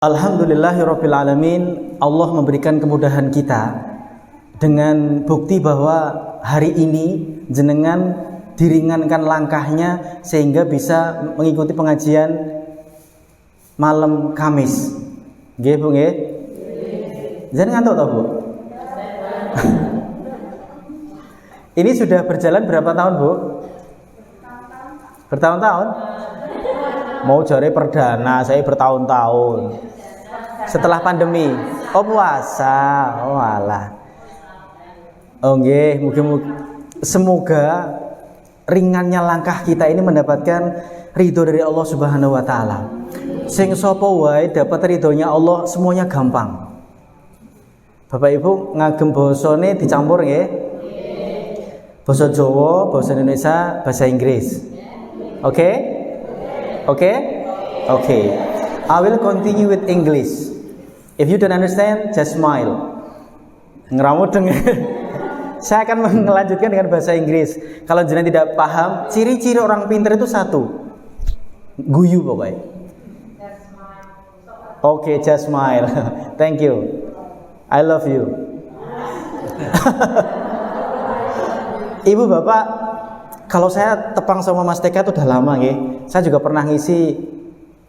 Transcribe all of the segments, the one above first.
Alhamdulillahirabbil alamin. Allah memberikan kemudahan kita dengan bukti bahwa hari ini jenengan diringankan langkahnya sehingga bisa mengikuti pengajian malam Kamis. Nggih, Bu nggih? Jenengan ngantuk toh, Bu? Ini sudah berjalan berapa tahun, Bu? Bertahun-tahun? Mau jare perdana, saya bertahun-tahun. Setelah pandemi, puasa, alah. Nggih, semoga ringannya langkah kita ini mendapatkan ridho dari Allah Subhanahu wa taala. Sing sapa wae dapat ridhonya Allah, semuanya gampang. Bapak Ibu ngagem basane dicampur nggih? Basa Jawa, basa Indonesia, bahasa Inggris. Oke? Oke? Oke. I will continue with English. If you don't understand, just smile. Ngeramudeng. Saya akan melanjutkan dengan bahasa Inggris. Kalau jenengan tidak paham, ciri-ciri orang pintar itu satu. Guyu pokoknya. Oke, just smile. Thank you. I love you. Ibu bapak, kalau saya tepang sama Mas TK itu udah lama nggih. Saya juga pernah ngisi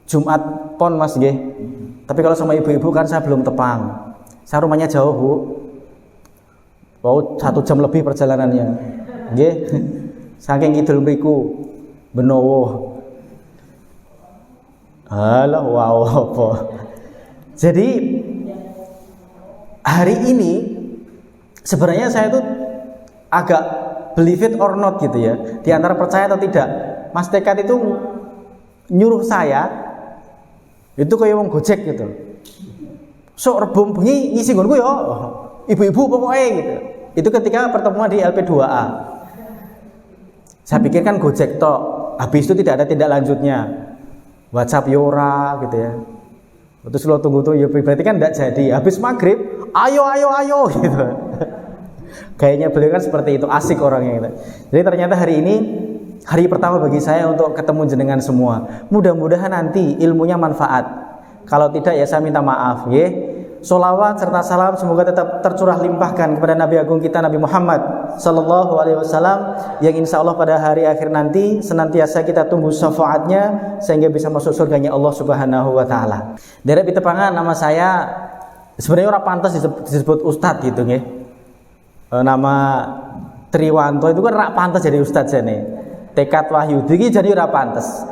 Jumat Pon Mas nggih. Tapi kalau sama ibu-ibu kan saya belum tepang. Saya rumahnya jauh, Bu. Wow, 1 jam lebih perjalanannya. Nggih. Saking kidul mriku Benowo. Halah, wow apa. Jadi hari ini sebenarnya saya tuh agak believe it or not gitu ya. Di antara percaya atau tidak. Mas Tekat itu nyuruh saya itu kayak wong Gojek gitu. Sok rebung bengi ngisi nggonku ya. Ibu-ibu pokoknya gitu. Itu ketika pertemuan di LP2A. Saya pikir kan Gojek tok. Habis itu tidak ada tindak lanjutnya. WhatsApp Yora gitu ya. Terus lo tunggu ya berarti kan tidak jadi. Habis maghrib, ayo gitu. Kayaknya beliau kan seperti itu, asik orangnya gitu. Jadi ternyata hari ini hari pertama bagi saya untuk ketemu jenengan semua. Mudah-mudahan nanti ilmunya manfaat. Kalau tidak ya saya minta maaf, ya. Sholawat serta salam semoga tetap tercurah limpahkan kepada Nabi Agung kita Nabi Muhammad Sallallahu Alaihi Wasallam yang insya Allah pada hari akhir nanti senantiasa kita tunggu syafaatnya sehingga bisa masuk surganya Allah Subhanahu Wa Taala. Dari pitepangan nama saya sebenarnya orang pantas disebut Ustadz gitu, ya. Nama Triwanto itu kan rak pantas jadi Ustadz jane. Tekad Wahyudi iki jadi ora pantes.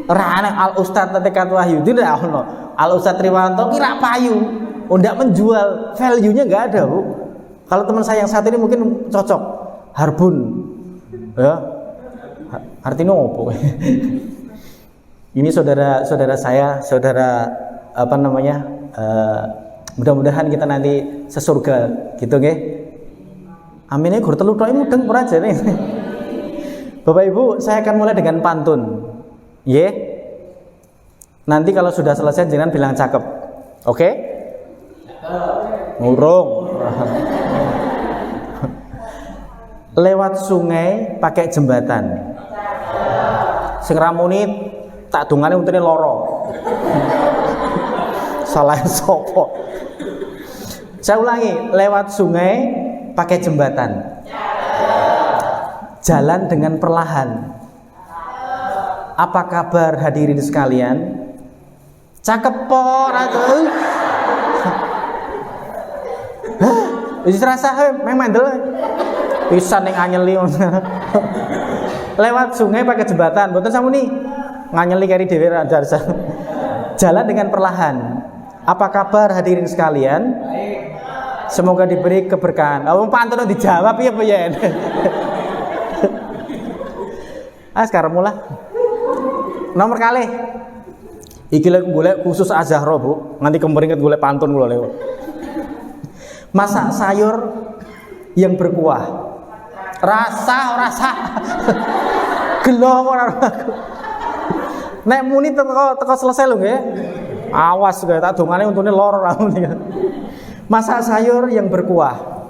Ora ana Al Ustadz Tekad Wahyudi ora ono. Al Ustadz Triwanto ki rak payu. Ndak menjual, value-nya enggak ada, Bu. Kalau teman saya yang satu ini mungkin cocok. Harbun. Ya. Artinya opo? Ini saudara saya, saudara apa namanya? Mudah-mudahan kita nanti sesurga gitu nggih. Aminnya gur telu tok mudeng ora jane. Bapak Ibu, saya akan mulai dengan pantun. Nggih. Nanti kalau sudah selesai jangan bilang cakep. Oke? Ngurung. Lewat sungai pakai jembatan. Sing ramuni tak dungane untune loro. Salah sopo. Saya ulangi, lewat sungai pakai jembatan. Jalan dengan perlahan. Apa kabar hadirin sekalian? Cakep po atuh. Wis rasa memang mandel. Pisan ning anyeli. Lewat sungai pakai jembatan. Mboten samuni nganyeli kari dhewe ra darsa. Jalan dengan perlahan. Apa kabar hadirin sekalian? Semoga diberi keberkahan. Wong pantun dijawab piye apa yen. Sekarang mulai. Nomor kali. Iki lek golek khusus Azahra, Bu. Nganti kemeringet golek pantun kula lho. Masak sayur yang berkuah. Rasa. Gelo ora. Nek muni teko selesai lho nggih. Awas gak tak dongane untune loro ra muni. Masak sayur yang berkuah.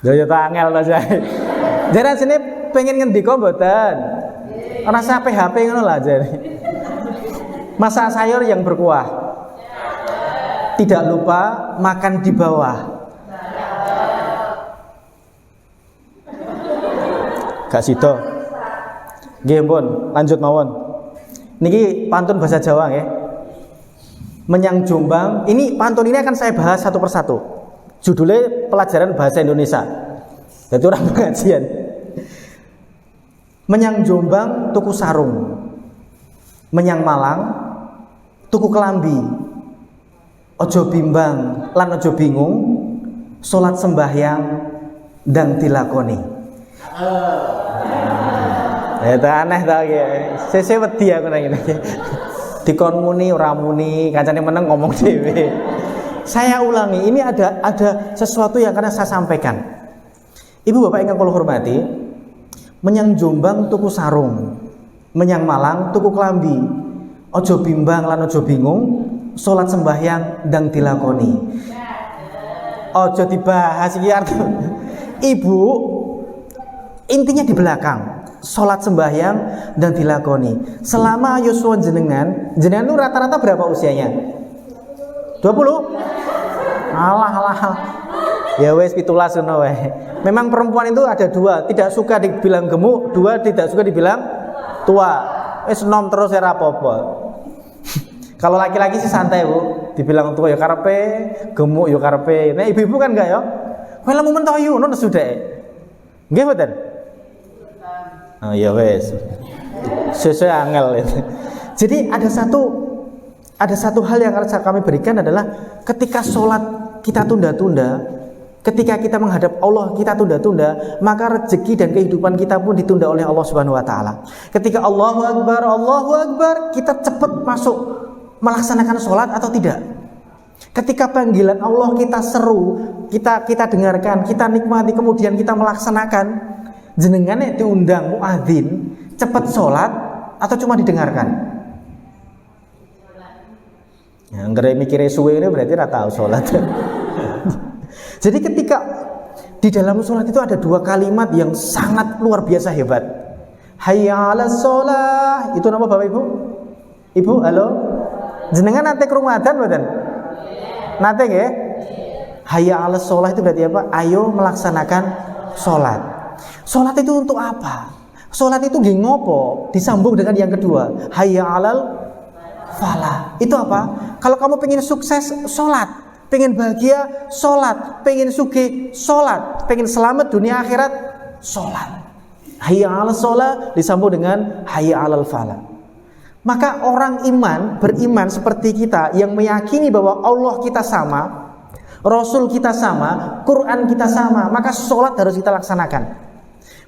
Ya tak angel ta jae. Jare sini pengen ngendika mboten? Rasa PHP ngono lah jare. Masak sayur yang berkuah. Tidak lupa makan di bawah. Gak sida. Nggih pun, lanjut mawon. Niki pantun bahasa Jawa nggih. Menyang Jombang, ini pantun ini akan saya bahas satu persatu. Judulnya pelajaran bahasa Indonesia. Jadi orang pengajian. Menyang Jombang tuku sarung. Menyang Malang tuku kelambi. Ojo bimbang lan ojo bingung. Salat sembahyang ndang dilakoni. Itu aneh tau ya. Sese wedi aku nang ngene. Dikon muni ora muni, kancane meneng ngomong dhewe. Saya ulangi, ini ada sesuatu yang akan saya sampaikan. Ibu bapak ingkang kula hormati, menyang Jombang tuku sarung, menyang Malang tuku kelambi. Ojo bimbang lan ojo bingung, salat sembahyang ndang dilakoni. Ojo dibahas iki arep. Ibu, intinya di belakang. Salat sembahyang dan dilakoni. Selama yuswa jenengan itu rata-rata berapa usianya? 20? Alah. Ya wes 17 ngono wae. Memang perempuan itu ada dua, tidak suka dibilang gemuk, dua tidak suka dibilang tua. Wes nom terus ora apa-apa. Kalau laki-laki sih santai, Bu. Dibilang tua ya karepe, gemuk ya karepe. Nek ibu-ibu kan enggak ya? Kowe lemu mentok yo ngono sudah. Nggih mboten? Oh ya wes, sesuai angel itu. Jadi ada satu hal yang harus kami berikan adalah ketika sholat kita tunda-tunda, ketika kita menghadap Allah kita tunda-tunda, maka rezeki dan kehidupan kita pun ditunda oleh Allah Subhanahu Wa Taala. Ketika Allahu Akbar, kita cepat masuk melaksanakan sholat atau tidak. Ketika panggilan Allah kita seru, kita dengarkan, kita nikmati, kemudian kita melaksanakan. Jenengan nek diundang muadzin cepat sholat atau cuma didengarkan? Ya, nggak mikir suwe ini berarti rata tahu sholat. Jadi ketika di dalam sholat itu ada dua kalimat yang sangat luar biasa hebat. Hayya 'alas sholah. Itu nama Bapak Ibu? Ibu, halo? Jenengan nate krungu adzan mboten? Nate nggih? Hayya 'alas sholah itu berarti apa? Ayo melaksanakan sholat. Sholat itu untuk apa? Sholat itu nggih ngopo? Disambung dengan yang kedua, hayya 'alal falah. Itu apa? Kalau kamu pengen sukses, sholat. Pengen bahagia, sholat. Pengen sugih, sholat. Pengen selamat dunia akhirat, sholat. Hayya 'alal sholah disambung dengan hayya 'alal falah. Maka orang beriman seperti kita yang meyakini bahwa Allah kita sama, Rasul kita sama, Quran kita sama, maka sholat harus kita laksanakan.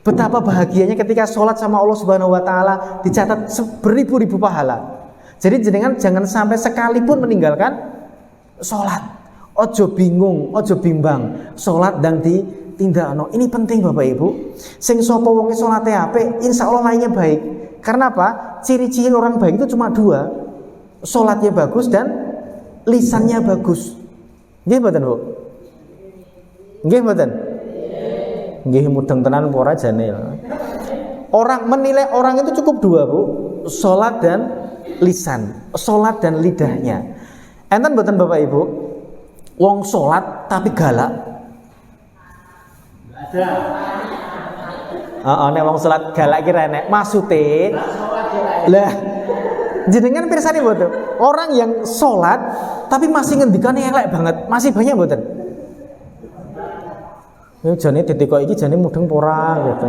Betapa bahagianya ketika sholat sama Allah Subhanahu Wa Taala dicatat beribu-ribu pahala. Jadi jenengan jangan sampai sekalipun meninggalkan sholat. Ojo bingung, ojo bimbang. Sholat dan ditindakno. Ini penting Bapak Ibu. Sing sapa wonge sholate apik, insya Allah lainnya baik. Karena apa? Ciri-ciri orang baik itu cuma dua. Sholatnya bagus dan lisannya bagus. Nggih mboten, Bu? Nggih mboten? Nggih mudeng tenan ora jane. Orang menilai orang itu cukup dua, Bu. Salat dan lisan. Salat dan lidahnya. Enten mboten Bapak Ibu? Wong salat tapi galak. Ada. Nek wong salat galak ki renek. Maksude lah jenengan pirsani mboten? Orang yang salat tapi masih ngendikane elek banget. Masih banyak mboten? Ya jane ditekok iki jane mudeng ora gitu.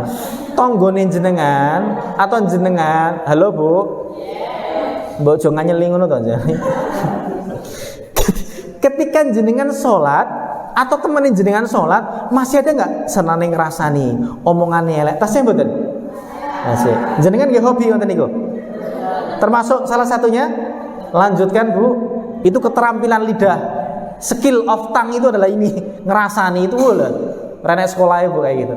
Tanggane jenengan atau jenengan, halo Bu. Mbok aja nganyeli ngono to jane. Ketika jenengan salat atau temenin jenengan salat, masih ada enggak senane ngrasani omongane elek? Tasih mboten? Masih. Jenengan nggih hobi ngoten niku? Termasuk salah satunya lanjutkan Bu, itu keterampilan lidah. Skill of tongue itu adalah ini, ngerasani itu lho. Renek sekolah Bu kayak gitu.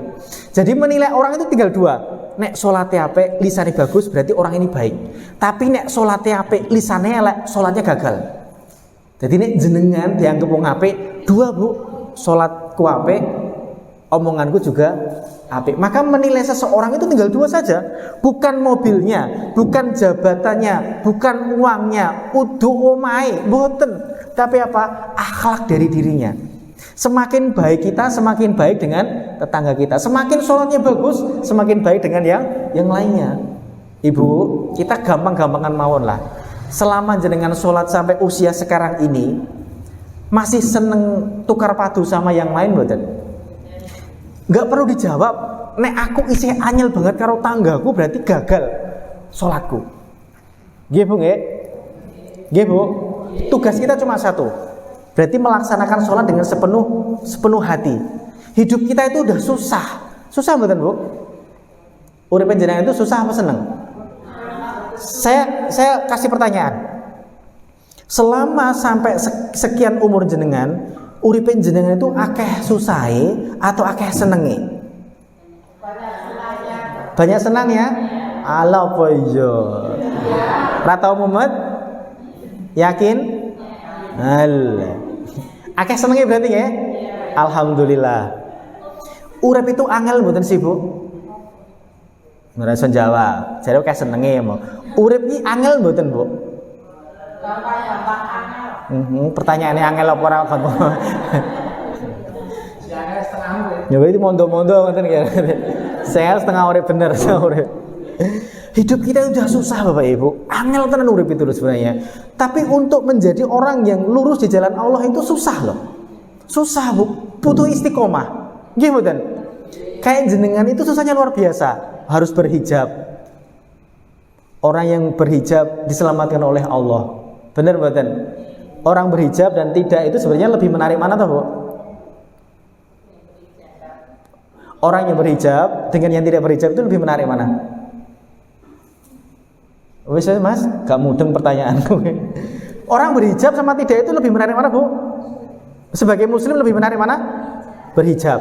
Jadi menilai orang itu tinggal dua. Nek salate apik, lisane bagus berarti orang ini baik. Tapi nek salate apik, lisane elek, salatnya gagal. Jadi nek jenengan dianggap wong apik, dua Bu, salatku apik, omonganku juga apik. Maka menilai seseorang itu tinggal dua saja, bukan mobilnya, bukan jabatannya, bukan uangnya, udu omai, boten, tapi apa? Akhlak dari dirinya. Semakin baik kita, semakin baik dengan tetangga kita. Semakin sholatnya bagus, semakin baik dengan yang lainnya. Ibu, kita gampang-gampangan mawon lah. Selama jenengan sholat sampai usia sekarang ini, masih seneng tukar padu sama yang lain boten? Nggak perlu dijawab. Nek aku isih anyel banget karo tanggaku berarti gagal sholatku. Nggih Bu, nggih? Nggih Bu. Tugas kita cuma satu. Berarti melaksanakan sholat dengan sepenuh hati. Hidup kita itu udah susah. Susah betul Bu? Urip jenengan itu susah apa seneng? Saya kasih pertanyaan. Selama sampai sekian umur jenengan, urip jenengan itu akeh susahe atau akeh senenge? Banyak senang ya? Ala apa iya? Ratau Muhammad? Yakin? Alah. Akeh senenge berarti ya? Alhamdulillah. Urip itu angel mboten sih Bu? Ngerasa Jawa. Jadi akeh senenge mau. Urip iki angel mboten Bu? Pertanyaannya angel apa ora kan? Ya berarti mondo-mondo ngoten ya. Saya setengah urip bener urip. Hidup kita udah susah Bapak Ibu. Angel tenan urip itu sebenarnya. Tapi untuk menjadi orang yang lurus di jalan Allah itu susah loh. Susah Bu, butuh istiqomah. Nggih mboten? Kayak jenengan itu susahnya luar biasa. Harus berhijab. Orang yang berhijab diselamatkan oleh Allah. Benar mboten? Orang berhijab dan tidak itu sebenarnya lebih menarik mana toh Bu? Orang yang berhijab dengan yang tidak berhijab itu lebih menarik mana? Wes Mas, gak mudeng pertanyaanku. Orang berhijab sama tidak itu lebih menarik mana Bu? Sebagai muslim lebih menarik mana? Berhijab.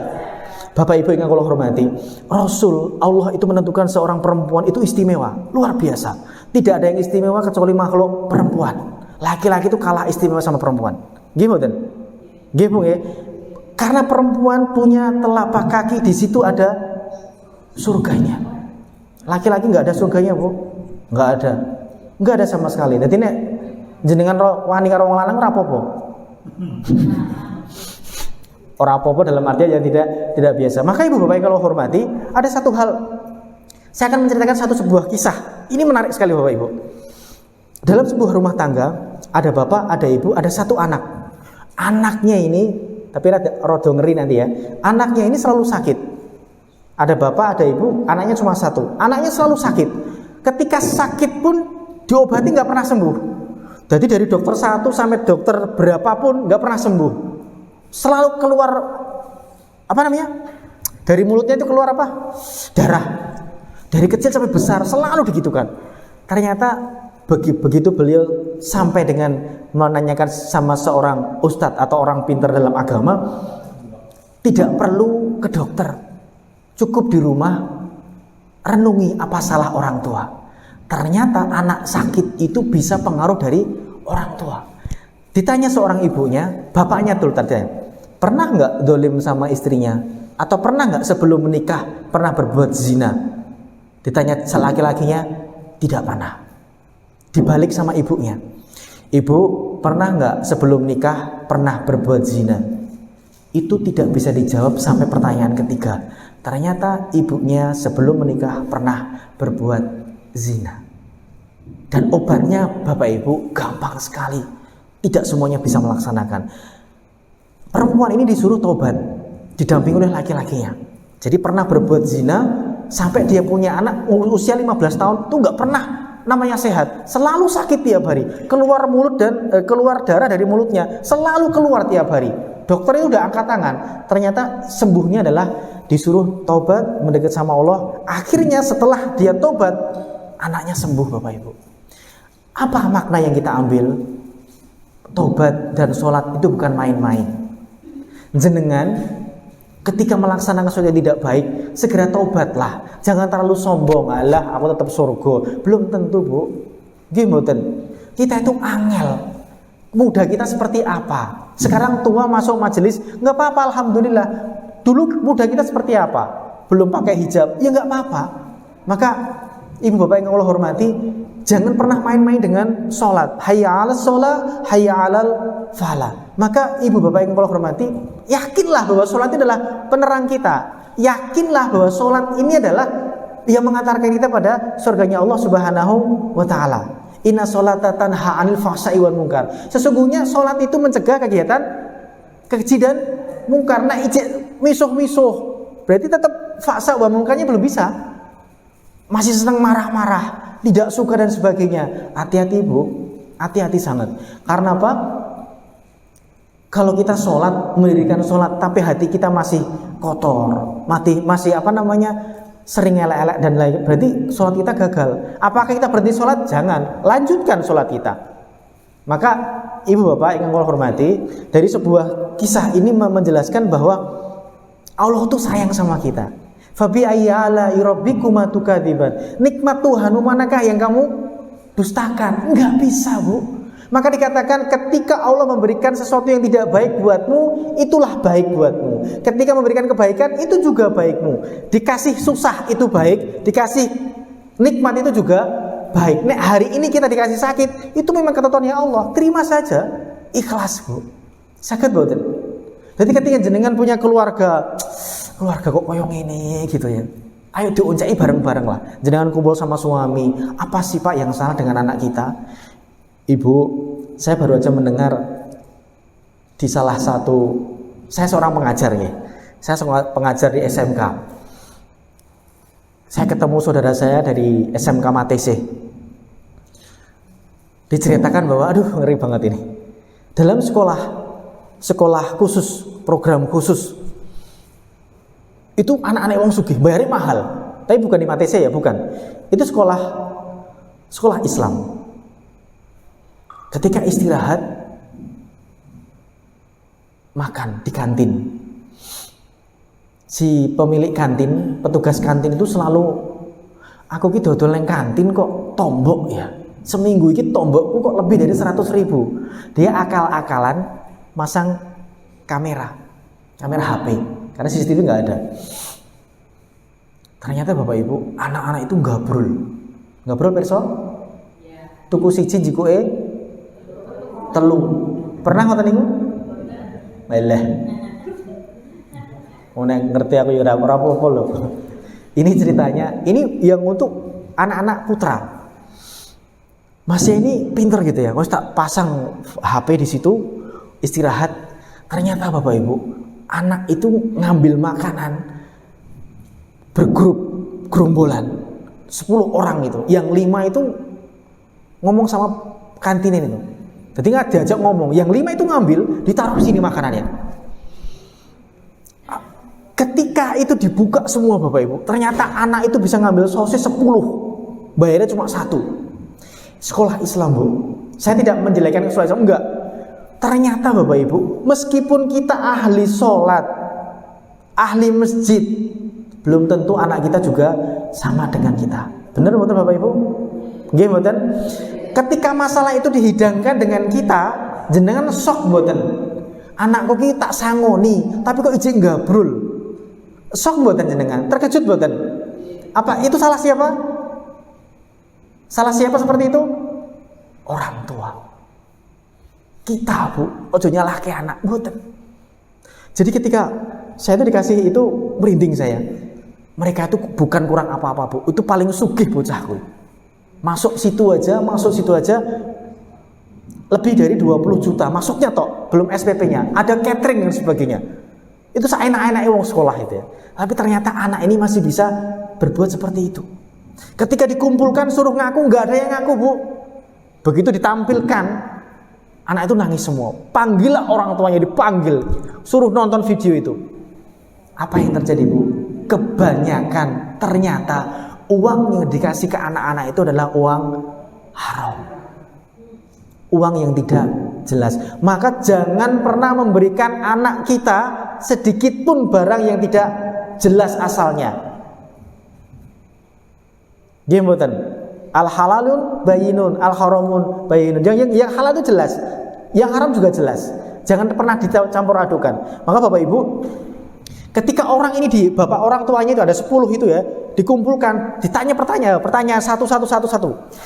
Bapak Ibu yang Allah hormati, Rasul Allah itu menentukan seorang perempuan itu istimewa, luar biasa. Tidak ada yang istimewa kecuali makhluk perempuan. Laki-laki itu kalah istimewa sama perempuan. Gimana? Gimana? Karena perempuan punya telapak kaki, di situ ada surganya. Laki-laki nggak ada surganya Bu, nggak ada sama sekali. Jadi nek jenengan wani karo wong lanang ora apa-apa. Ora apa-apa dalam artian yang tidak biasa. Maka Ibu Bapak kalau hormati, ada satu hal. Saya akan menceritakan sebuah kisah. Ini menarik sekali Bapak Ibu. Dalam sebuah rumah tangga, ada bapak, ada ibu, ada satu anak. Anaknya ini, tapi rada ngeri nanti ya. Anaknya ini selalu sakit. Ada bapak, ada ibu, anaknya cuma satu. Anaknya selalu sakit. Ketika sakit pun diobati nggak pernah sembuh. Jadi dari dokter satu sampai dokter berapapun nggak pernah sembuh. Selalu keluar apa namanya? Dari mulutnya itu keluar apa? Darah. Dari kecil sampai besar selalu begitukan. Ternyata begitu beliau sampai dengan menanyakan sama seorang ustadz atau orang pintar dalam agama, tidak perlu ke dokter, cukup di rumah renungi apa salah orang tua. Ternyata anak sakit itu bisa pengaruh dari orang tua. Ditanya seorang ibunya, bapaknya tuh tanya, pernah nggak dolim sama istrinya? Atau pernah nggak sebelum menikah pernah berbuat zina? Ditanya laki-lakinya, tidak pernah. Dibalik sama ibunya, ibu pernah nggak sebelum nikah pernah berbuat zina? Itu tidak bisa dijawab sampai pertanyaan ketiga. Ternyata ibunya sebelum menikah pernah berbuat zina. Dan obatnya Bapak Ibu gampang sekali. Tidak semuanya bisa melaksanakan. Perempuan ini disuruh tobat, didampingi oleh laki-lakinya. Jadi pernah berbuat zina sampai dia punya anak usia 15 tahun tuh nggak pernah namanya sehat, selalu sakit tiap hari, keluar mulut dan keluar darah dari mulutnya, selalu keluar tiap hari. Dokternya udah angkat tangan, ternyata sembuhnya adalah disuruh tobat, mendekat sama Allah. Akhirnya setelah dia tobat, anaknya sembuh Bapak Ibu. Apa makna yang kita ambil? Tobat dan sholat itu bukan main-main. Jenengan ketika melaksanakan sesuatu yang tidak baik, segera tobatlah. Jangan terlalu sombong, alah aku tetap surga. Belum tentu Bu. Gimana? Kita itu angel. Muda kita seperti apa? Sekarang tua masuk majelis, nggak apa-apa, alhamdulillah. Dulu muda kita seperti apa? belum pakai hijab, ya nggak apa-apa. Maka ibu bapak yang Allah hormati, jangan pernah main-main dengan sholat. Hayya 'alas sholat, hayya 'alal falah. Maka ibu bapak yang Allah hormati, yakinlah bahwa sholat itu adalah penerang kita. Yakinlah bahwa sholat ini adalah yang mengantarkan kita pada surganya Allah Subhanahu wa ta'ala. Inna sholata tanha 'anil fahsya'i wal munkar. Sesungguhnya sholat itu mencegah kegiatan keji dan mungkar. Nah, misuh-misuh berarti tetap fahsya wa munkarnya belum bisa. Masih senang marah-marah, tidak suka dan sebagainya. Hati-hati Bu, hati-hati sangat. Karena apa? Kalau kita sholat, mendirikan sholat, tapi hati kita masih kotor, masih sering elek-elek dan lain, berarti sholat kita gagal. Apakah kita berhenti sholat? Jangan, lanjutkan sholat kita. Maka ibu bapak yang Allah hormati, dari sebuah kisah ini menjelaskan bahwa Allah itu sayang sama kita. Fabi ayyala rabbikuma tukadziban. Nikmat Tuhanmu manakah yang kamu dustakan? Enggak bisa, Bu. Maka dikatakan ketika Allah memberikan sesuatu yang tidak baik buatmu, itulah baik buatmu. Ketika memberikan kebaikan, itu juga baikmu. Dikasih susah itu baik, dikasih nikmat itu juga baik. Nek hari ini kita dikasih sakit, itu memang ketentuannya Allah. Terima saja, ikhlas Bu. Sakit boten. Jadi ketika jenengan punya keluarga kok koyong ini gitu ya. Ayo diuncai bareng-bareng lah. Jenengan kumpul sama suami. Apa sih Pak yang salah dengan anak kita? Ibu, saya baru aja mendengar di salah satu, saya seorang pengajar ya. Saya seorang pengajar di SMK. Saya ketemu saudara saya dari SMK Matese. Diceritakan bahwa aduh ngeri banget ini. Dalam sekolah khusus, program khusus, itu anak-anak wong sugih, bayarnya mahal. Tapi bukan di Matese ya, bukan. Itu sekolah Islam. Ketika istirahat, makan di kantin. Si pemilik kantin, petugas kantin itu selalu, aku ki dodol nang kantin kok tombok ya. Seminggu ini tombokku kok lebih dari 100.000. Dia akal-akalan masang kamera HP, karena CCTV nggak ada. Ternyata Bapak Ibu, anak-anak itu gabrol perso. Tuku siji jikuke telu. Pernah ngoten niku? Meleh. Nek ngerti aku ya ora apa-apa lho. Ini ceritanya, ini yang untuk anak-anak putra. Masih ini pinter gitu ya. Wes tak pasang HP di situ, istirahat. Ternyata Bapak Ibu, anak itu ngambil makanan bergrup, gerombolan 10 orang itu. Yang 5 itu ngomong sama kantin itu. Jadi nggak diajak ngomong, yang 5 itu ngambil, ditaruh sini makanannya. Ketika itu dibuka semua Bapak Ibu, ternyata anak itu bisa ngambil sosis 10, bayarnya cuma 1. Sekolah Islam Bu, saya tidak menjelekkan sekolah Islam, enggak. Ternyata Bapak Ibu, meskipun kita ahli sholat, ahli masjid, belum tentu anak kita juga sama dengan kita. Benar betul Bapak Ibu? Nggih mboten? Ketika masalah itu dihidangkan dengan kita, jenengan sok mboten. Anakku ki tak sangoni, tapi kok ijik gabrul. Sok mboten jenengan? Terkejut mboten? Apa itu salah siapa? Salah siapa seperti itu? Orang tua. Kita Bu, ojo nyalahke anak mboten. Jadi ketika saya itu dikasih itu merinding saya. Mereka itu bukan kurang apa-apa Bu, itu paling sugih bocahku. Masuk situ aja lebih dari 20 juta masuknya tok, belum SPP-nya, ada catering dan sebagainya. Itu seenak-enaknya wong sekolah itu ya. Tapi ternyata anak ini masih bisa berbuat seperti itu. Ketika dikumpulkan suruh ngaku, nggak ada yang ngaku Bu. Begitu ditampilkan, anak itu nangis semua. Panggillah orang tuanya, dipanggil, suruh nonton video itu. Apa yang terjadi Bu? Kebanyakan ternyata uang yang dikasih ke anak-anak itu adalah uang haram, uang yang tidak jelas. Maka jangan pernah memberikan anak kita sedikit pun barang yang tidak jelas asalnya. Gimboten, al halalun bayinun, al haramun bayinun. Yang halal itu jelas, yang haram juga jelas. Jangan pernah dicampur adukan. Maka Bapak Ibu, Ketika orang ini bapak orang tuanya itu ada 10 itu ya, dikumpulkan, ditanya pertanyaan satu.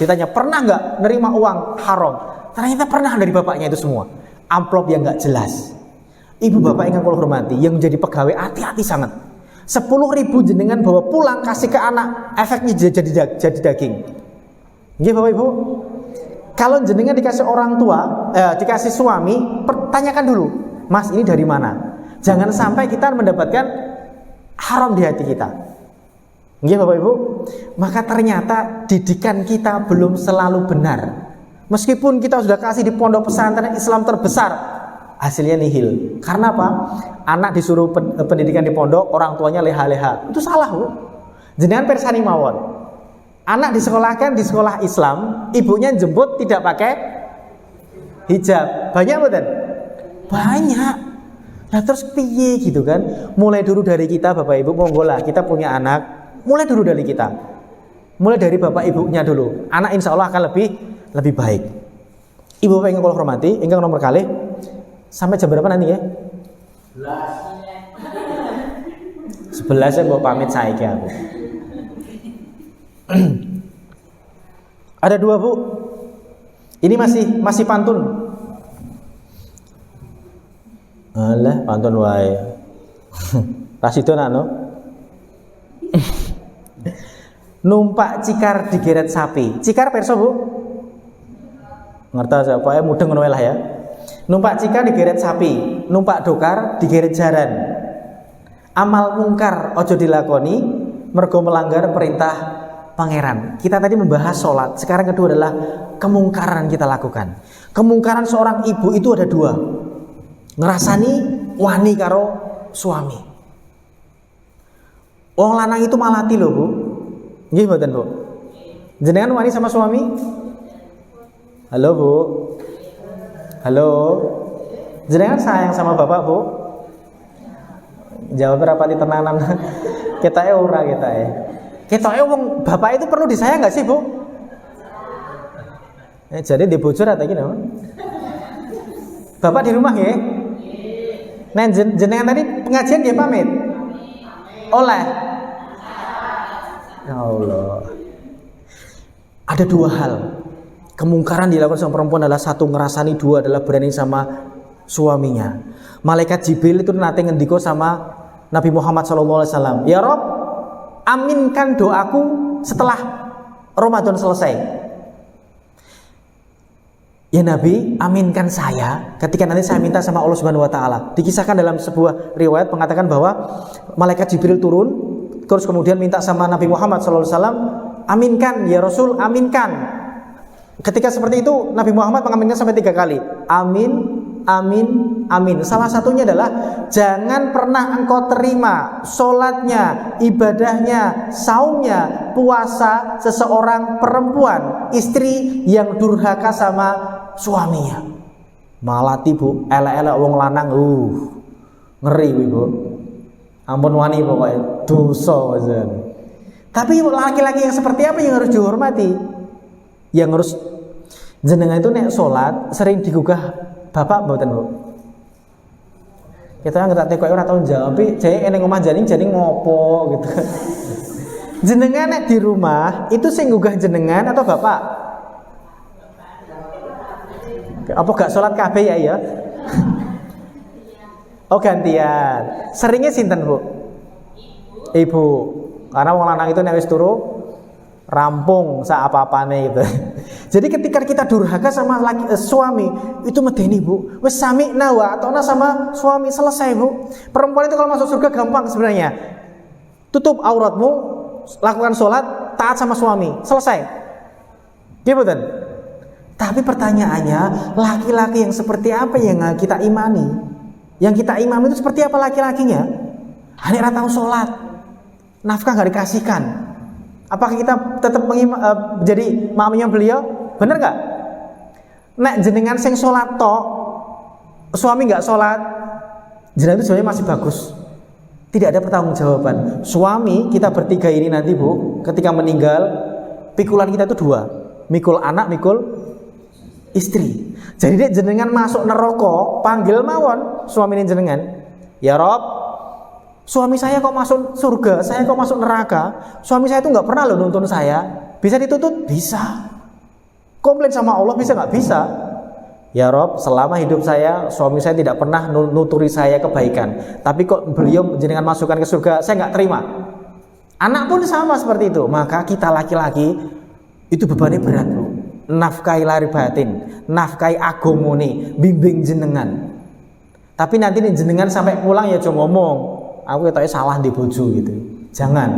Ditanya, pernah nggak nerima uang haram? Ternyata pernah dari bapaknya itu semua. Amplop yang nggak jelas. Ibu bapak yang kula hormati, yang menjadi pegawai hati-hati sangat. 10.000 jenengan bawa pulang kasih ke anak, efeknya jadi daging. Nggih Bapak Ibu? Kalau jenengan dikasih orang tua, dikasih suami, pertanyakan dulu, Mas ini dari mana? Jangan sampai kita mendapatkan haram di hati kita. Nggih Bapak Ibu? Maka ternyata didikan kita belum selalu benar. Meskipun kita sudah kasih di pondok pesantren Islam terbesar, hasilnya nihil. Karena apa? Anak disuruh pendidikan di pondok, orang tuanya leha-leha. Itu salah, Bu. Jenengan persani mawon. Anak disekolahkan di sekolah Islam, ibunya jemput tidak pakai hijab. Banyak betul? Banyak. Nah terus piye gitu kan? Mulai dulu dari kita Bapak Ibu, monggo lah kita punya anak, mulai dulu dari kita. Mulai dari bapak ibunya dulu. Anak insya Allah akan lebih baik. Ibu bapak yang kula hormati, ingkang nomor kalih, sampai jam berapa nanti ya? 11 ya mbok pamit saiki aku. Ada 2 Bu. Ini masih pantun. Alah, pantun wae. Rasido nano. Numpak cikar digeret sapi. Cikar perso, Bu? Ngerti saya, pokoknya mudeng ngono lah ya. Numpak cikar digeret sapi, numpak dokar digeret jaran. Amal mungkar ojo dilakoni, mergo melanggar perintah pangeran. Kita tadi membahas sholat, sekarang kedua adalah kemungkaran kita lakukan. Kemungkaran seorang ibu itu ada 2. Ngerasani wani karo suami. Wong lanang itu malati loh Bu. Nggih mboten Bu? Jenengan wani sama suami? Halo Bu. Halo. Jenengan sayang sama bapak Bu? Jawab rapati tenanan. Ketae ora ketae. Ketae wong bapak itu perlu disayang enggak sih Bu? Jadi di bocor atau gimana? Bapak di rumah nggih? Nah jenengan tadi pengajian dia pamit? Oleh? Ya Allah. Ada 2 hal. Kemungkaran dilakukan sama perempuan adalah 1 ngerasani, 2 adalah berani sama suaminya. Malaikat Jibril itu nanti ngendiko sama Nabi Muhammad SAW. Ya Rob, aminkan doaku setelah Ramadan selesai. Ya Nabi, aminkan saya ketika nanti saya minta sama Allah Subhanahu wa taala. Dikisahkan dalam sebuah riwayat mengatakan bahwa malaikat Jibril turun terus kemudian minta sama Nabi Muhammad SAW, aminkan ya Rasul, aminkan. Ketika seperti itu Nabi Muhammad mengaminkan sampai 3 kali. Amin, amin, amin. Salah satunya adalah jangan pernah engkau terima sholatnya, ibadahnya, saumnya, puasa seseorang perempuan, istri yang durhaka sama suaminya. Malati Bu, elek-elek wong lanang, ngeri Bu. Ampun wani pokoknya dosa wajan. Tapi laki-laki yang seperti apa yang harus dihormati? Yang harus jenengan itu nek sholat sering digugah bapak mboten Bu? Kita ngerti kok ora tau jawab, jane ning omah jadi ngopo gitu. Jenengan nek di rumah itu sing gugah jenengan atau bapak? Apa gak sholat kabeh ya? Oh gantian. Seringnya sinten Bu? Ibu. Karena wong lanang itu nek wis turu rampung sak apa-apane gitu. Jadi ketika kita durhaka sama suami itu medeni Bu. Wis sami'na wa atona sama suami, selesai Bu. Perempuan itu kalau masuk surga gampang sebenarnya. Tutup auratmu, lakukan sholat, taat sama suami, selesai. Gitu kan? Tapi pertanyaannya, laki-laki yang seperti apa yang kita imani? Yang kita imami itu seperti apa laki-lakinya? Hanya ora tahu sholat, nafkah nggak dikasihkan. Apakah kita tetap jadi maminya beliau? Bener nggak? Nek jenengan sing sholat tok, suami nggak sholat, jenengan itu sebenarnya masih bagus. Tidak ada pertanggungjawaban. Suami kita bertiga ini nanti Bu, ketika meninggal, pikulan kita itu 2, mikul anak, mikul istri. Jadi dia jenengan masuk neraka, panggil mawon suami ini jenengan. Ya Rob, Suami saya kok masuk surga, saya kok masuk neraka. Suami saya itu nggak pernah loh nuntun saya. Bisa dituntut? Bisa. Komplain sama Allah bisa nggak? Bisa. Ya Rob, selama hidup saya, suami saya tidak pernah nuturi saya kebaikan. Tapi kok beliau jenengan masukkan ke surga, saya nggak terima. Anak pun sama seperti itu. Maka kita laki-laki itu bebannya berat, bro. Nafkahi lahir batin, nafkahi agomone, bimbing jenengan. Tapi nanti nih jenengan sampai pulang ya cuma ngomong, aku ketoknya salah di bojo gitu. Jangan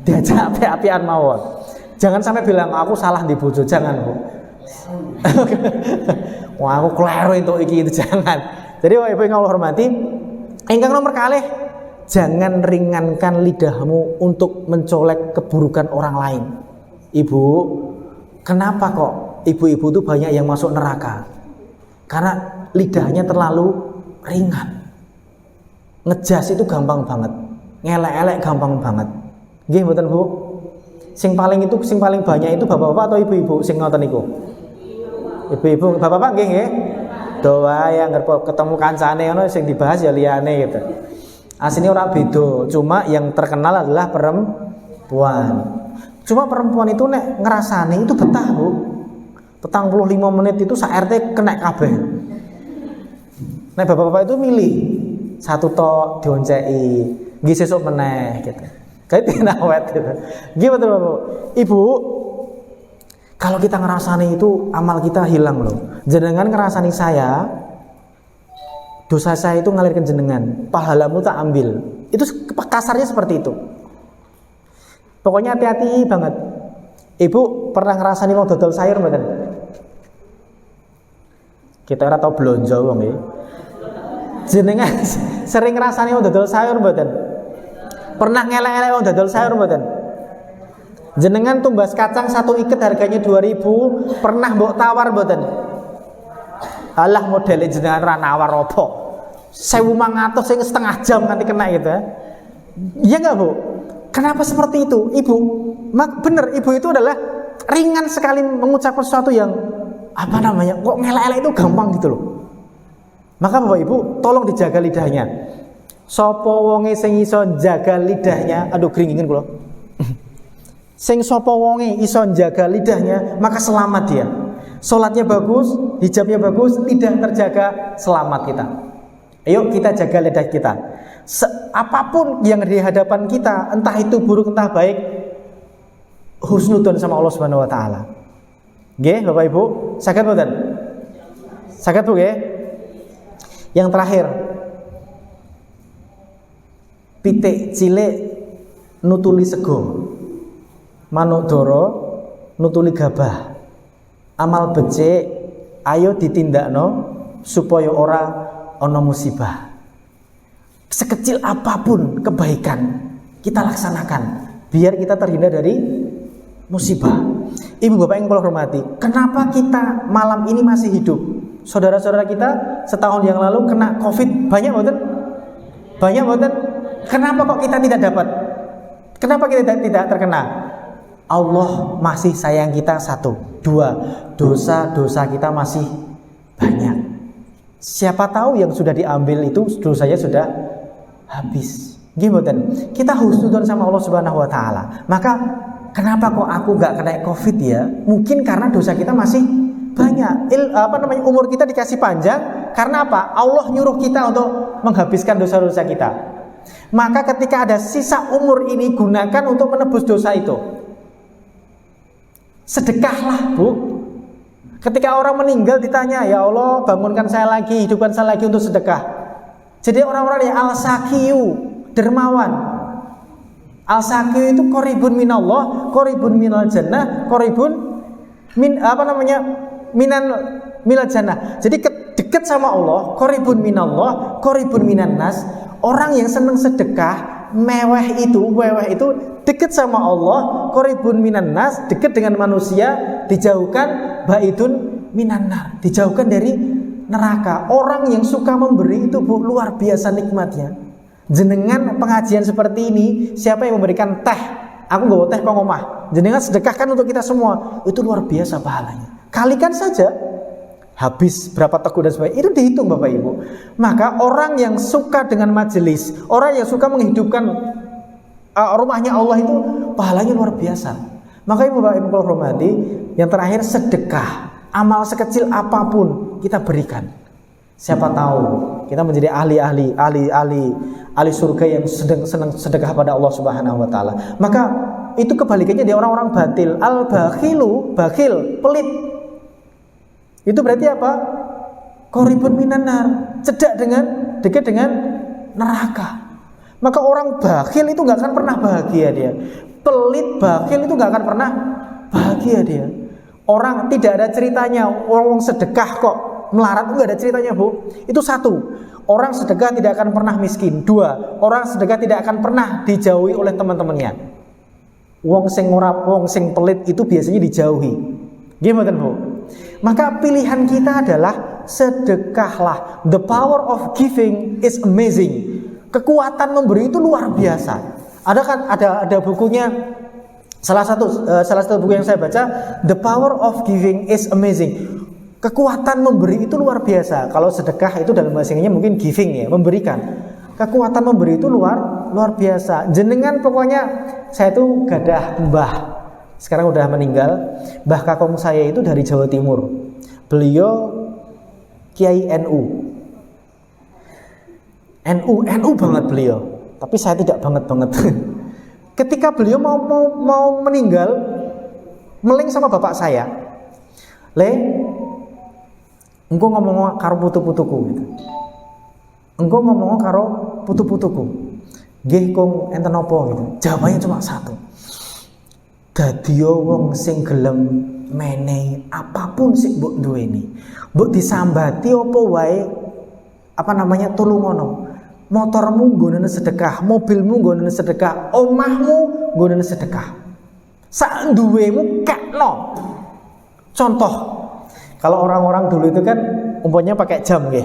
diajak api-apian mawon. Jangan sampai bilang aku salah di bojo, jangan, Bu. Wah, aku kleru itu jangan. Jadi Ibu yang Allah hormati, ingkang nomor kalih, jangan ringankan lidahmu untuk mencolek keburukan orang lain. Ibu, kenapa kok ibu-ibu itu banyak yang masuk neraka? Karena lidahnya terlalu ringan. Ngejas itu gampang banget, ngelek-elek gampang banget. Nggih mboten, Bu? Sing paling banyak itu bapak-bapak atau ibu-ibu sing ngoten niku? Ibu-ibu, bapak-bapak nggih nggih. Doa yang ketemu kancane ngono sing dibahas ya liyane gitu. Aslinya orang beda, cuma yang terkenal adalah perempuan. Cuma perempuan itu nek ngerasani itu betah, Bu. 45 menit itu sak-RT kena kabeh. Nek bapak-bapak itu milih satu tok dionceki, nggih sesuk meneh gitu. Kayak tinawet gitu. Nggih betul, Bapak. Ibu, kalau kita ngerasani itu amal kita hilang loh. Jenengan ngerasani saya, dosa saya itu ngalir ke jenengan, pahalamu tak ambil. Itu kasarnya seperti itu. Pokoknya hati-hati banget. Ibu pernah ngerasani mau dodol sayur mboten? Kita ora tau blonjo wong iki. Jenengan sering ngerasani mau dodol sayur mboten? Pernah ngelek-elek wong dodol sayur mboten? Jenengan tumbas kacang satu iket harganya 2.000, pernah mbok tawar mboten? Alah modele jenengan ra nawar apa? 1.500 sing setengah jam nanti kena gitu ya. Iya enggak, Bu? Kenapa seperti itu? Ibu, bener, ibu itu adalah ringan sekali mengucapkan sesuatu yang apa namanya? Kok ngelek-elek itu gampang gitu loh. Maka Bapak Ibu, tolong dijaga lidahnya. Sapa wonge sing iso jaga lidahnya, aduh kringingen kula. Sing sapa wonge iso jaga lidahnya, maka selamat dia. Salatnya bagus, hijabnya bagus, lidah terjaga, selamat kita. Ayo kita jaga lidah kita. Apapun yang di hadapan kita, entah itu buruk entah baik, husnudon sama Allah Subhanahu wa taala. Nggih, Bapak Ibu, saged mboten? Saged Bu nggih? Yang terakhir, pitik cilik nutuli sego, manuk doro nutuli gabah. Amal becik ayo ditindakno supaya ora ana musibah. Sekecil apapun kebaikan kita laksanakan biar kita terhindar dari musibah. Ibu bapak yang kula hormati, kenapa kita malam ini masih hidup? Saudara-saudara kita setahun yang lalu kena Covid, banyak mboten? Banyak mboten? Kenapa kok kita tidak dapat? Kenapa kita tidak terkena? Allah masih sayang kita, satu. Dua, dosa-dosa kita masih banyak. Siapa tahu yang sudah diambil itu dosanya sudah habis. Gimana? Kita husnudon sama Allah Subhanahu wa taala. Maka kenapa kok aku gak kena Covid ya? Mungkin karena dosa kita masih banyak. Umur kita dikasih panjang karena apa? Allah nyuruh kita untuk menghabiskan dosa-dosa kita. Maka ketika ada sisa umur ini, gunakan untuk menebus dosa itu. Sedekahlah, Bu. Ketika orang meninggal ditanya, ya Allah bangunkan saya lagi, hidupkan saya lagi untuk sedekah. Jadi orang-orang yang al-sakiyu, dermawan. Al-sakiyu itu koribun minallah, koribun minal jannah, koribun minal jannah. Jadi dekat sama Allah, koribun minallah, koribun minan nas. Orang yang senang sedekah, weweh itu dekat sama Allah, koribun minan nas, dekat dengan manusia, dijauhkan baidun minan nar, dijauhkan dari neraka. Orang yang suka memberi itu, Bu, luar biasa nikmatnya. Jenengan pengajian seperti ini, siapa yang memberikan teh? Aku nggak bawa teh kok ngomah. Jenengan sedekahkan untuk kita semua, itu luar biasa pahalanya. Kalikan saja. habis berapa teguk dan sebagainya, itu dihitung Bapak Ibu. Maka orang yang suka dengan majelis, orang yang suka menghidupkan rumahnya Allah itu pahalanya luar biasa. Makanya Bapak Ibu kalau hormati, yang terakhir sedekah, amal sekecil apapun kita berikan. Siapa tahu kita menjadi ahli surga yang senang sedekah pada Allah Subhanahu wa taala. Maka itu kebalikannya dia orang-orang batil. Al-bakhilu, bakhil, pelit. Itu berarti apa? Qaribun minan nar, dekat dengan neraka. Maka orang bakhil itu nggak akan pernah bahagia dia. Pelit, bakhil itu nggak akan pernah bahagia dia. Orang tidak ada ceritanya orang sedekah kok melarat, nggak ada ceritanya Bu. Itu satu, orang sedekah tidak akan pernah miskin. Dua, orang sedekah tidak akan pernah dijauhi oleh teman-temannya. Wong sing pelit itu biasanya dijauhi. Gimana Bu? Maka pilihan kita adalah sedekahlah. The power of giving is amazing. Kekuatan memberi itu luar biasa. Ada bukunya, salah satu buku yang saya baca, The Power of Giving is Amazing. Kekuatan memberi itu luar biasa. Kalau sedekah itu dalam bahasa Inggrisnya mungkin giving ya, memberikan. Kekuatan memberi itu luar biasa. Jenengan pokoknya, saya itu gadah mbah, sekarang udah meninggal. Mbah kakung saya itu dari Jawa Timur. Beliau Kiai NU banget beliau. Tapi saya tidak banget. Ketika beliau mau meninggal, meling sama bapak saya, engko ngomong karo putu-putuku gitu. Engko ngomong karo putu-putuku. Nggih kong enten apa gitu. Jawabannya cuma satu. Dadiya wong sing gelem menehi apapun sing mbok duweni. Mbok disambati apa wae tulungono. Motormu nggonane sedekah, mobilmu nggonane sedekah, omahmu nggonane sedekah. Sak duwemu kekno. Contoh, kalau orang-orang dulu itu kan umpamanya pakai jam nggih.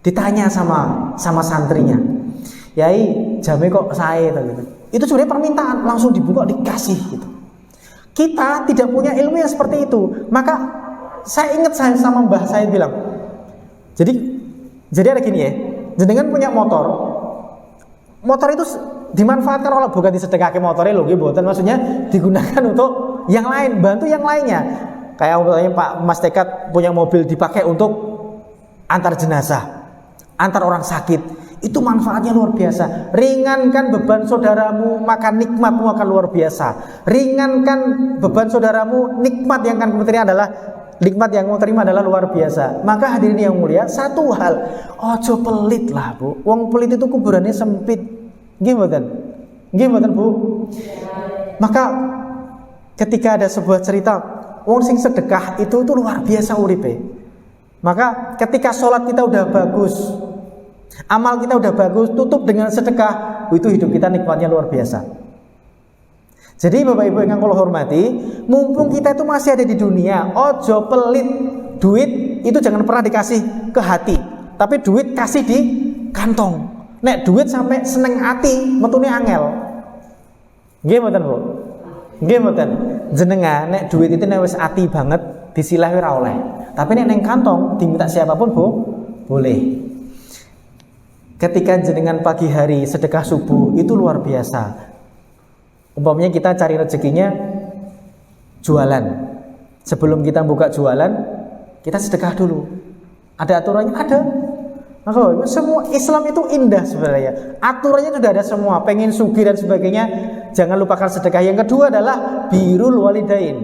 Ditanya sama santrinya. Yai, jamnya kok sae gitu. Itu sebenarnya permintaan, langsung dibuka dikasih gitu. Kita tidak punya ilmu yang seperti itu. Maka saya ingat saya sama mbah saya bilang. Jadi ada gini ya. Jenengan punya motor itu dimanfaatkan oleh bukan disedekahke motornya lho nggih mboten, maksudnya digunakan untuk yang lain, bantu yang lainnya. Kayak umpamanya Pak Mas Tekat punya mobil dipakai untuk antar jenazah, antar orang sakit. Itu manfaatnya luar biasa. Ringankan beban saudaramu, maka nikmatmu akan luar biasa. Ringankan beban saudaramu, nikmat yang akan kamu terima adalah luar biasa. Maka hadirin yang mulia, satu hal, ojo pelit lah Bu. Wong pelit itu kuburannya sempit. Nggih mboten Bu. Maka ketika ada sebuah cerita, wong sing sedekah itu luar biasa uripe. Maka ketika sholat kita udah bagus, amal kita udah bagus, tutup dengan sedekah, itu hidup kita nikmatnya luar biasa. Jadi Bapak Ibu yang kula hormati, mumpung kita itu masih ada di dunia, ojo pelit. Duit itu jangan pernah dikasih ke hati, tapi duit kasih di kantong. Nek duit sampai seneng hati, metune angel. Nggih mboten Bu? Nggih mboten. Jenengan nek duit itu nek wis ati banget, disilah ora oleh. Tapi nek neng kantong diminta siapapun Bu, boleh. Ketika jenengan pagi hari sedekah subuh itu luar biasa. Umpamanya kita cari rezekinya jualan. Sebelum kita buka jualan, kita sedekah dulu. Ada aturannya? Ada. Maka semua Islam itu indah sebenarnya. Aturannya sudah ada semua. Pengen sugih dan sebagainya, jangan lupakan sedekah. Yang kedua adalah birrul walidain.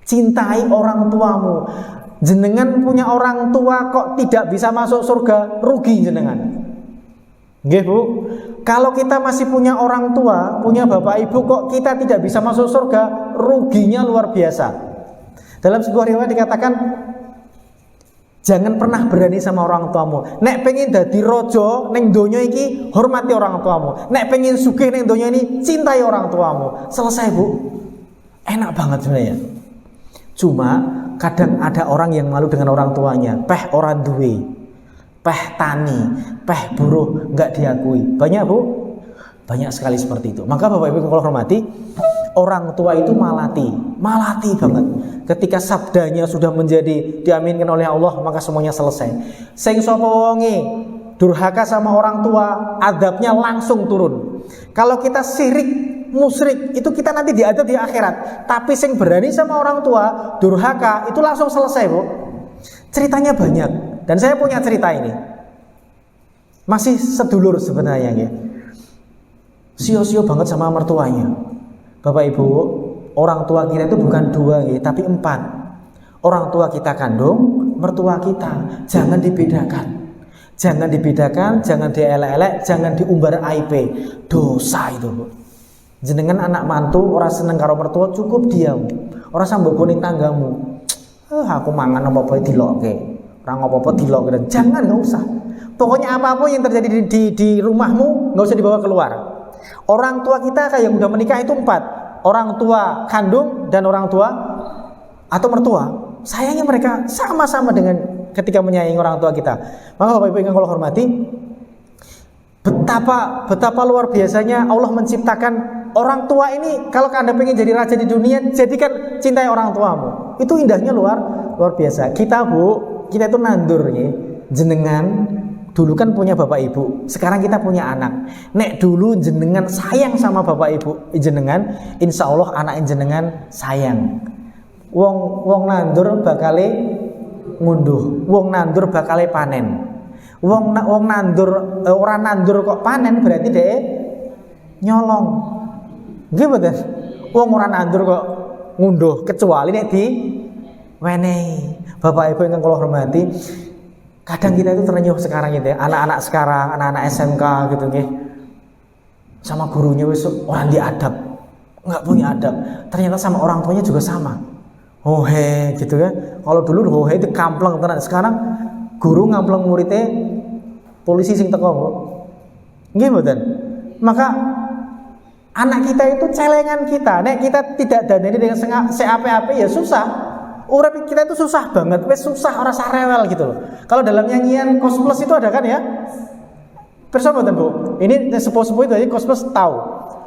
Cintai orang tuamu. Jenengan punya orang tua kok tidak bisa masuk surga, rugi jenengan. Nggih Bu. Kalau kita masih punya orang tua, punya bapak ibu kok kita tidak bisa masuk surga, ruginya luar biasa. Dalam sebuah riwayat dikatakan, jangan pernah berani sama orang tuamu. Nek pengen dadi rojo neng donya iki, hormati orang tuamu. Nek pengen sugih neng donya ini, cintai orang tuamu. Selesai Bu. Enak banget sebenarnya. Cuma kadang ada orang yang malu dengan orang tuanya. Peh orang duwe, peh tani, peh buruh nggak diakui. Banyak Bu, banyak sekali seperti itu. Maka Bapak Ibu kalau hormati, Orang tua itu malati banget. Ketika sabdanya sudah menjadi diaminkan oleh Allah, maka semuanya selesai. Sing sapa wonge durhaka sama orang tua, adabnya langsung turun. Kalau kita syirik, musyrik, itu kita nanti diadab di akhirat. Tapi sing berani sama orang tua, durhaka, itu langsung selesai, Bu. Ceritanya banyak. Dan saya punya cerita ini. Masih sedulur sebenarnya ya. Sio-sio banget sama mertuanya. Bapak Ibu, orang tua kita itu bukan 2 ya, tapi 4. Orang tua kita kandung, mertua kita. Jangan dibedakan. Jangan dibedakan, jangan dielek-elek, jangan diumbar aib. Dosa itu, Bu. Jenengan anak mantu, orang seneng karo mertua, cukup diam. Orang sambokone tanggamu. Aku mangan apa-apa dilokke. Orang apa-apa dilokke. Jangan, enggak usah. Pokoknya apapun yang terjadi di rumahmu, enggak usah dibawa keluar. Orang tua kita kayak yang udah menikah itu 4. Orang tua kandung dan orang tua atau mertua. Sayangnya mereka sama-sama dengan ketika menyayangi orang tua kita. Maka Bapak Ibu yang kalau hormati, betapa luar biasanya Allah menciptakan orang tua ini. Kalau Anda pengen jadi raja di dunia, jadikan cintai orang tuamu. Itu indahnya luar biasa. Kita, Bu, kita itu nandur ya. Jenengan dulu kan punya bapak ibu, sekarang kita punya anak. Nek dulu jenengan sayang sama bapak ibu jenengan, insya Allah anak jenengan sayang. Wong nandur bakale ngunduh, wong nandur bakale panen. Wong nandur orang nandur kok panen berarti deh nyolong. Nggih mboten? Wong ora nandur kok ngunduh, kecuali nek di wenehi. Bapak ibu yang kula hormati, kadang kita itu terenyuh sekarang gitu ya, anak-anak sekarang, anak-anak SMK gitu nggih. Sama gurunya wis orang diadab, enggak punya adab. Ternyata sama orang tuanya juga sama. Hohe gitu kan. Kalau dulu hohe itu kampleng tenan, sekarang guru ngampleng muridnya polisi sing teko. Nggih mboten? Maka anak kita itu celengan kita. Nek kita tidak daneni dengan seape-ape ya susah. Urip kita itu susah banget, wes susah ora sarewel gitu loh. Kalau dalam nyanyian Kos Plus itu ada kan ya? Perso mboten, Bu? Ini sepuh-sepuh itu aja Kos Plus tahu.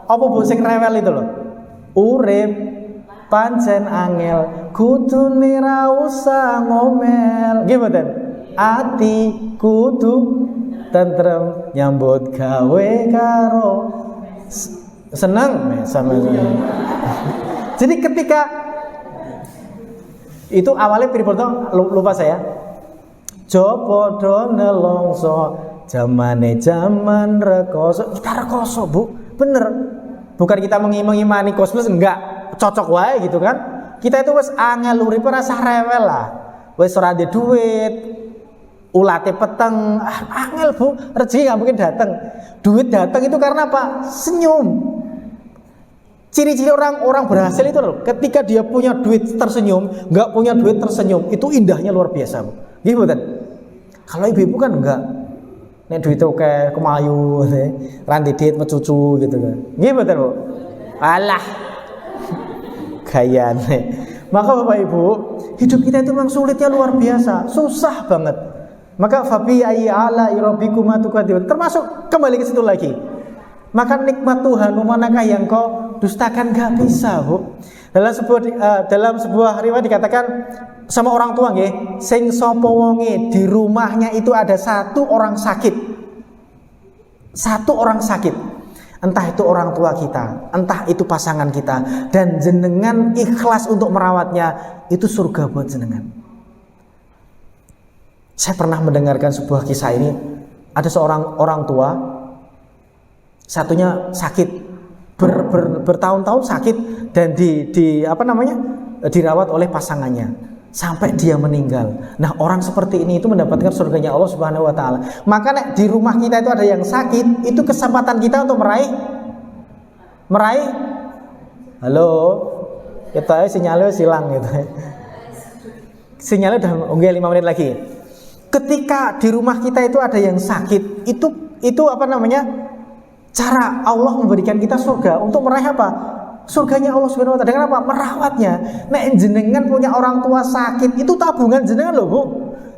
Apa Bu sing rewel itu loh? Urip pancen angel, kudune ra usah ngomel. Nggih mboten? Ati kudu tentrem nyambut gawe karo seneng sama. Jadi ketika itu awalnya pripun lupa saya. Jopodo nelongso jamane jaman rekoso. Kita rekoso, Bu. Bener. Bukan kita mengimani Kos Plus, enggak. Cocok wae gitu kan. Kita itu wis angel urip ora sah rewel lah. Wis ora ndek duit. Ulate peteng, angel Bu. Rezeki enggak mungkin datang. Duit datang itu karena apa? Senyum. Ciri-ciri orang berhasil itu loh, ketika dia punya duit tersenyum, nggak punya duit tersenyum, itu indahnya luar biasa, Bu. Gitu kan? Kalau ibu-ibu kan enggak, nek duit oke, kemayu, ranti diet mecucu gitu kan. Gitu kan, Bu? Alah, gaya nih. Maka Bapak Ibu, hidup kita itu memang sulitnya luar biasa, susah banget. Maka fabi ayyi ala rabbikum tukadzibun, termasuk kembali ke situ lagi. Maka nikmat Tuhan manakah yang kau dustakan? Gak bisa, Bu. Dalam sebuah riwayat dikatakan sama orang tua nggih, sing sapa wonge di rumahnya itu ada satu orang sakit. Satu orang sakit. Entah itu orang tua kita, entah itu pasangan kita, dan jenengan ikhlas untuk merawatnya, itu surga buat jenengan. Saya pernah mendengarkan sebuah kisah ini. Ada seorang orang tua, satunya sakit bertahun-tahun sakit dan dirawat oleh pasangannya sampai dia meninggal. Nah, orang seperti ini itu mendapatkan surganya Allah Subhanahu wa taala. Maka di rumah kita itu ada yang sakit, itu kesempatan kita untuk meraih. Halo. Kita sinyalnya silang gitu. Sinyalnya udah 5 menit lagi. Ketika di rumah kita itu ada yang sakit, itu cara Allah memberikan kita surga untuk meraih apa? Surganya Allah Subhanahu wa taala. Dengan apa? Merawatnya. Nek jenengan punya orang tua sakit, itu tabungan jenengan loh, Bu.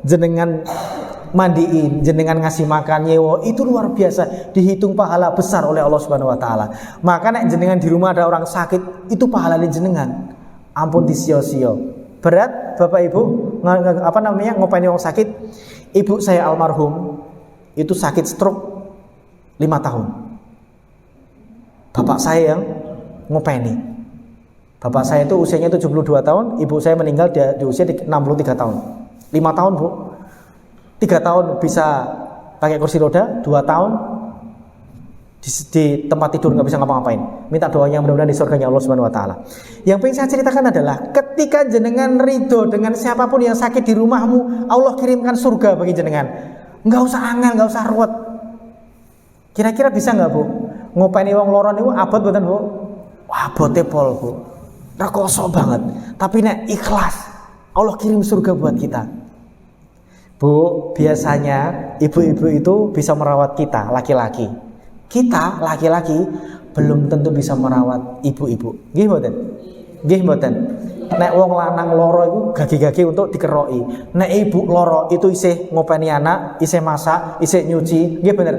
Jenengan mandiin, jenengan ngasih makan, nyewa, itu luar biasa, dihitung pahala besar oleh Allah Subhanahu wa taala. Maka nek jenengan di rumah ada orang sakit, itu pahalanya jenengan. Ampun disio-sio. Berat Bapak Ibu ngopeni orang sakit. Ibu saya almarhum itu sakit stroke 5 tahun. Bapak saya yang ngopeni. Bapak saya itu usianya 72 tahun, ibu saya meninggal di usia 63 tahun. 5 tahun, Bu. 3 tahun bisa pakai kursi roda, 2 tahun di tempat tidur nggak bisa ngapa-ngapain. Minta doanya mudah-mudahan di surganya Allah Subhanahu wa taala. Yang pengen saya ceritakan adalah ketika jenengan ridho dengan siapapun yang sakit di rumahmu, Allah kirimkan surga bagi jenengan. Nggak usah angel, nggak usah ruwet. Kira-kira bisa nggak, Bu? Ngopeni wong loro niku abot mboten, Bu? Wah, abote pol, Bu. Rekoso banget. Tapi nek ikhlas, Allah kirim surga buat kita. Bu, biasanya ibu-ibu itu bisa merawat kita, laki-laki. Kita, laki-laki, belum tentu bisa merawat ibu-ibu. Nggih mboten? Nggih mboten. Nek wong lanang loro iku gagi-gagi untuk dikeroki. Nek ibu loro itu isih ngopeni anak, isih masak, isih nyuci. Nggih bener.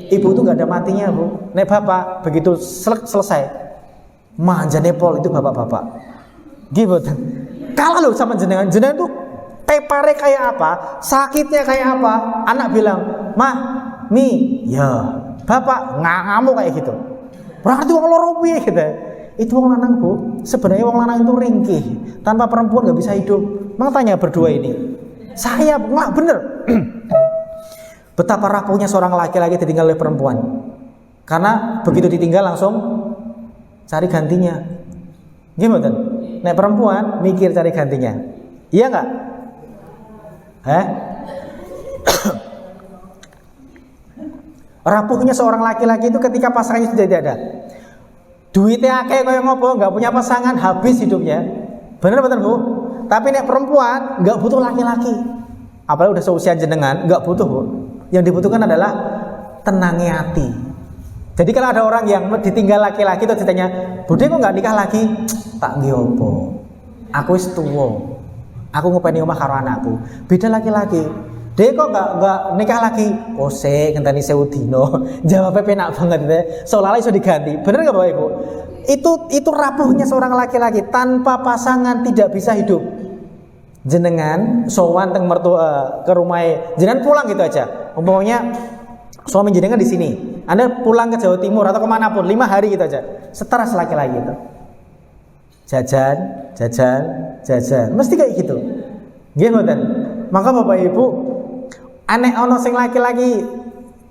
Ibu itu enggak ada matinya, Bu. Nek bapak begitu selesai manjane pol itu bapak-bapak. Nggih mboten. Kalau lho sama jenengan tuh pepare kayak apa, sakitnya kayak apa, anak bilang, "Mah, Mi, ya, bapak ngamuk kayak gitu." Berarti wong loro piye gitu. Itu wong lanang, Bu. Sebenarnya wong lanang itu ringkih. Tanpa perempuan nggak bisa hidup. Makanya berdua ini. Saya nggak bener. Betapa rapuhnya seorang laki-laki ditinggal oleh perempuan. Karena begitu ditinggal langsung cari gantinya. Gimana? Nek perempuan mikir cari gantinya. Iya nggak? Rapuhnya seorang laki-laki itu ketika pasangannya sudah tidak ada. Duitnya akeh kaya ngopo, nggak punya pasangan, habis hidupnya. Bener betul, Bu. Tapi nek perempuan nggak butuh laki-laki. Apalagi udah seusia jenengan, nggak butuh, Bu. Yang dibutuhkan adalah tenangnya hati. Jadi kalau ada orang yang ditinggal laki-laki itu ceritanya, "Bude kok nggak nikah lagi?" Tak nggih opo. Aku wis tuwa. Aku ngopeni omah karo anakku. Beda laki-laki. Dek kok nggak nikah lagi? Kose ngenteni 1000 dino. Jawabnya penak banget deh. Seolah-olah iso diganti. Bener nggak Bapak Ibu? Itu rapuhnya seorang laki-laki. Tanpa pasangan tidak bisa hidup. Jenengan sowan teng mertua ke rumah jenengan pulang gitu aja. Umpamanya suami jenengan di sini. Anda pulang ke Jawa Timur atau kemanapun 5 hari gitu aja. Stres laki-laki gitu. Jajan. Mesti kayak gitu. Nggih mboten? Maka Bapak Ibu, aneh ono sing laki-laki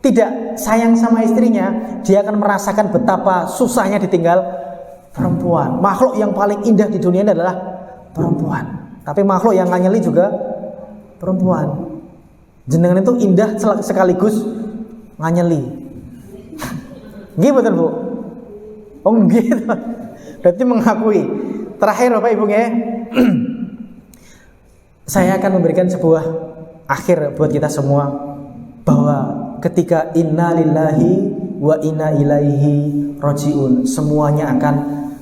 tidak sayang sama istrinya, dia akan merasakan betapa susahnya ditinggal perempuan. Makhluk yang paling indah di dunia ini adalah perempuan. Tapi makhluk yang nganyeli juga perempuan. Jenengan itu indah sekaligus nganyeli. Nggih betul, Bu? Oh gitu. Berarti mengakui. Terakhir Bapak Ibu nggih. Saya akan memberikan sebuah akhir buat kita semua, bahwa ketika inna lillahi wa inna ilaihi rojiun, semuanya akan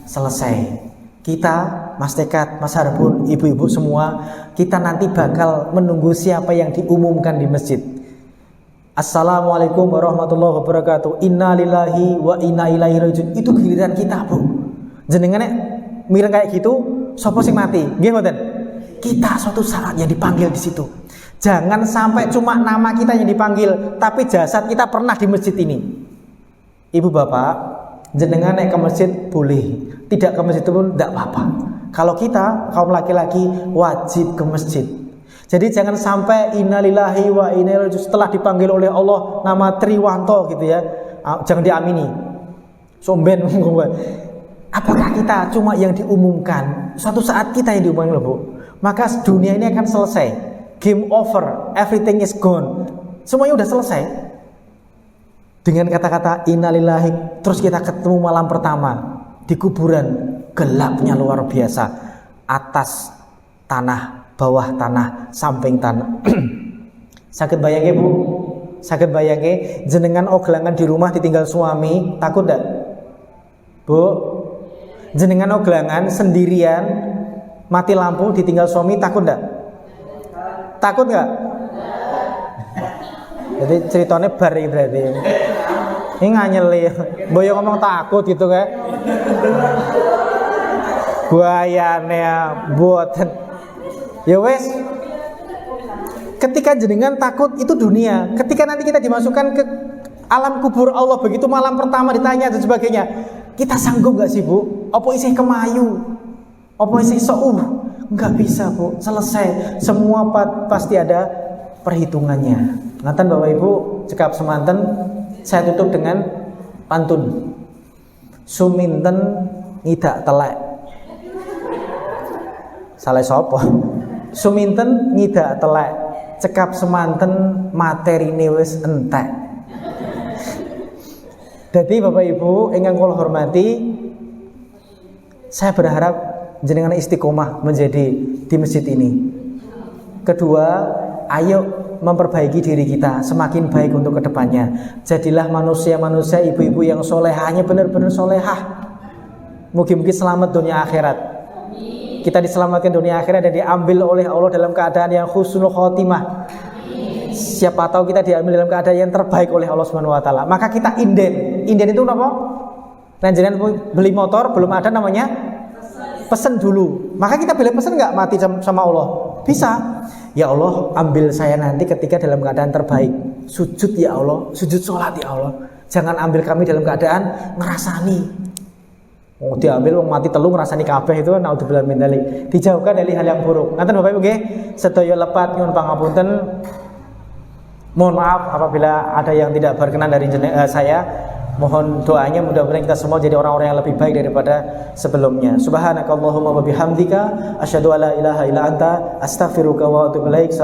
selesai. Kita, Mas Tekat, Mas Harbun, ibu-ibu semua, kita nanti bakal menunggu siapa yang diumumkan di masjid. Assalamualaikum warahmatullahi wabarakatuh. Inna lillahi wa inna ilaihi rojiun. Itu giliran kita, Bu. Jenengan mireng kayak gitu, sapa sing mati? Nggih mboten? Kita suatu saat yang dipanggil di situ. Jangan sampai cuma nama kita yang dipanggil, tapi jasad kita pernah di masjid ini. Ibu bapak, jenengan naik ke masjid boleh, tidak ke masjid pun tidak apa-apa. Kalau kita kaum laki-laki wajib ke masjid. Jadi jangan sampai innalillahi wa inna ilaihi raji'un setelah dipanggil oleh Allah nama Triwanto gitu ya, jangan diamini. Somben. Apakah kita cuma yang diumumkan? Suatu saat kita yang diumumkan loh, Bu. Maka dunia ini akan selesai. Game over, everything is gone. Semuanya udah selesai. Dengan kata-kata innalillahi, terus kita ketemu malam pertama di kuburan, gelapnya luar biasa. Atas tanah, bawah tanah, samping tanah. Sakit bayangnya, Bu? Sakit bayangnya jenengan oglangan di rumah ditinggal suami, takut enggak? Bu, jenengan oglangan sendirian, mati lampu ditinggal suami, takut enggak? Takut nggak? Jadi ceritanya bar iki berarti. Ini nganyeli. Boyo ngomong takut gitu kan. Buayane buatan. Ya wes. Ketika jenengan takut itu dunia. Ketika nanti kita dimasukkan ke alam kubur Allah, begitu malam pertama ditanya dan sebagainya, kita sanggup gak sih Bu? Apa isih kemayu? Apa isih seuh? Enggak bisa Bu, selesai. Semua pasti ada perhitungannya. Ngaten Bapak Ibu, cekap semanten, saya tutup dengan pantun. Suminten ngidak telek. Salah sapa? Suminten ngidak telek, cekap semanten materine wis entek. Jadi Bapak Ibu ingkang kula hormati, saya berharap jenengan istiqomah menjadi di masjid ini. Kedua, ayo memperbaiki diri kita semakin baik untuk kedepannya. Jadilah manusia-manusia, ibu-ibu yang solehahnya benar-benar solehah. Mungkin selamat dunia akhirat. Kita diselamatkan dunia akhirat dan diambil oleh Allah dalam keadaan yang husnul khotimah. Siapa tahu kita diambil dalam keadaan yang terbaik oleh Allah Subhanahu wa taala. Maka kita inden. Inden itu apa? Nah, jangan beli motor belum ada namanya pesen dulu. Maka kita boleh pesen enggak mati sama Allah? Bisa. Ya Allah, ambil saya nanti ketika dalam keadaan terbaik. Sujud ya Allah, sujud sholat ya Allah. Jangan ambil kami dalam keadaan ngerasani. Oh, diambil wong mati telu ngrasani kabeh itu naudzubillah min dzalik. Dijauhkan dari hal yang buruk. Ngaten Bapak Ibu nggih, sedaya lepat nyuwun pangapunten. Mohon maaf apabila ada yang tidak berkenan dari saya. Mohon doanya mudah-mudahan kita semua jadi orang-orang yang lebih baik daripada sebelumnya. Subhanakallahumma wa bihamdika asyhadu alla ilaha illa anta astaghfiruka wa atubu ilaik.